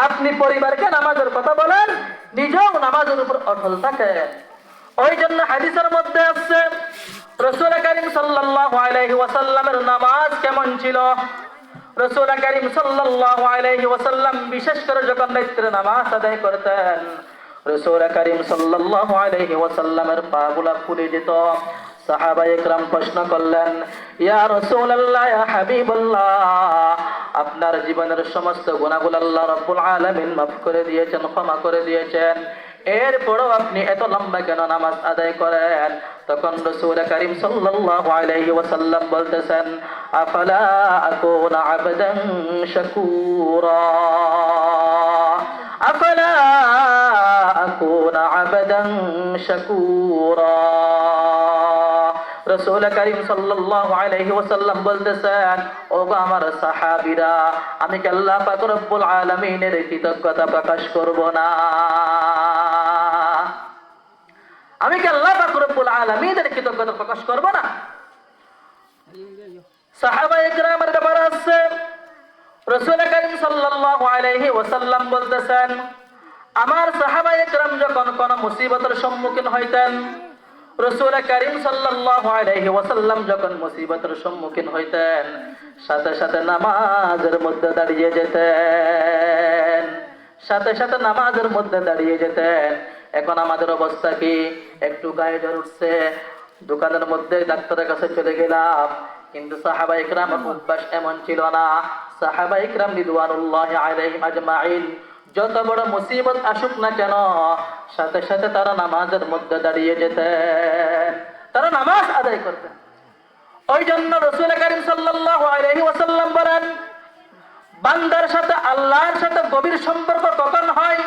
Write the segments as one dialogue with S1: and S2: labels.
S1: আপনি পরিবারকে নামাজের কথা বলেন, নিজেও নামাজের উপর অটল থাকেন। ওই জন্য হাদিসের মধ্যে আছে রাসূল করিম সাল্লাল্লাহু আলাইহি ওয়াসাল্লামের নামাজ কেমন ছিল। রাসূল করিম সাল্লাল্লাহু আলাইহি ওয়াসাল্লাম বিশেষ করে যখন রাত্রে নামাজ আদায় করতেন, রাসূল করিম সাল্লাল্লাহু আলাইহি ওয়াসাল্লামের পাগুলা ফুলে যেত। সাহাবায়ে কেরাম প্রশ্ন করলেন, ইয়া রাসূলুল্লাহ, ইয়া হাবিবাল্লাহ, আপনার জীবনের সমস্ত গুনাহগুলো আল্লাহ রাব্বুল আলামিন মাফ করে দিয়েছেন, ক্ষমা করে দিয়েছেন, এরপরও আপনি এত লম্বা কেন নামাজ আদায় করেন? তখন রাসূল করিম সাল্লাল্লাহু আলাইহি ওয়াসাল্লাম বলতেছেন, আফালা আকুনা আবদান শাকুরা, আফালা আকুনা আবদান শাকুরা। রাসূল করিম সাল্লাল্লাহু আলাইহি ওয়াসাল্লাম বলতেছেন, ওগো আমার সাহাবীরা, আমি কি আল্লাহ পাক রব্বুল আলামিনের কৃতজ্ঞতা প্রকাশ করব না? আমি কি আল্লাহ পাক রব্বুল আলামিনের কৃতজ্ঞতা প্রকাশ করব না? সাহাবায়ে কেরামের ব্যাপারে আছে, রাসূল করিম সাল্লাল্লাহু আলাইহি ওয়াসাল্লাম বলতেছেন, আমার সাহাবায়ে কেরাম যখন কোন মুসিবতের সম্মুখীন হইতেন, রাসূল করিম সাল্লাল্লাহু আলাইহি ওয়াসাল্লাম যখন মুসিবতের সম্মুখীন হইতেন, সাথে সাথে নামাজের মধ্যে দাঁড়িয়ে যেতেন, সাথে সাথে নামাজের মধ্যে দাঁড়িয়ে যেতেন। এখন আমাদের অবস্থা কি? একটু গায়ে জ্বর উঠছে, দোকানের মধ্যে ডাক্তারের কাছে চলে গেলাম, কিন্তু সাহাবায়ে কেরামের অভ্যাস এমন ছিল না। সাহাবায়ে কেরাম রিদওয়ানুল্লাহি আলাইহিম আজমাইন যত বড় মুসিবত আসুক না কেন, সাথে সাথে তারা নামাজের মধ্যে দাঁড়িয়ে যেতেন, তারা নামাজ আদায় করতেন। ওই জন্য রাসূল করিম সাল্লাল্লাহু আলাইহি ওয়াসাল্লাম বলেন, বান্দার সাথে আল্লাহর সাথে গভীর সম্পর্ক কখন হয়?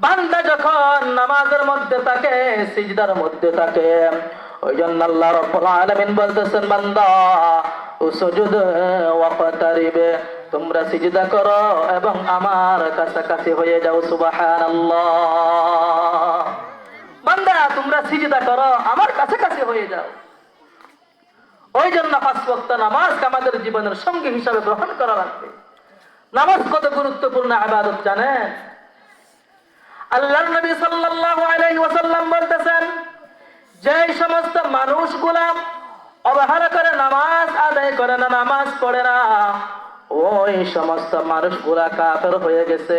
S1: বান্দা যখন নামাজের মধ্যে থাকে, সিজদার মধ্যে থাকে। ওই জন্য আল্লাহ রাব্বুল আলামিন বলতেছেন, বান্দা উসজুদ ওয়াকতারিব, তোমরা সিজদা করো এবং আমার কাছাকাছি হয়ে যাও। সুবহানাল্লাহ। বান্দা তোমরা সিজদা করো, আমার কাছাকাছি হয়ে যাও। ওই জন্য পাঁচ ওয়াক্ত নামাজ আমাদের জীবনের সঙ্গী হিসাবে গ্রহণ করা লাগবে। নামাজ কত গুরুত্বপূর্ণ ইবাদত জানেন? আল্লাহর নবী সাল্লাল্লাহু আলাইহি ওয়াসাল্লাম বলতেছেন, যে সমস্ত মানুষগুলা অবহেলা করে নামাজ আদায় করে না, নামাজ পড়ে না, ওই সমস্ত মানুষগুলা কাফের হয়ে গেছে।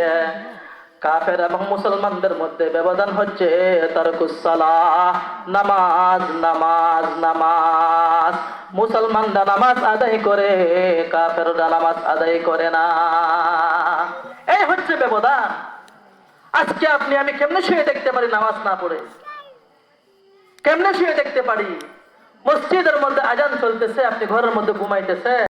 S1: কাফের এবং মুসলমানদের মধ্যে ব্যবধান হচ্ছে তারকুস সালাহ, নামাজ নামাজ নামাজ। মুসলমানরা নামাজ আদায় করে, কাফেররা নামাজ আদায় করে না। এই হচ্ছে ব্যবধান। আজকে আপনি আমি কেমনে শুয়ে দেখতে পারি নামাজ না পড়ে? কেমনে শুয়ে দেখতে পারি? মসজিদের মধ্যে আজান চলতেছে, আপনি ঘরের মধ্যে ঘুমাইতেছে।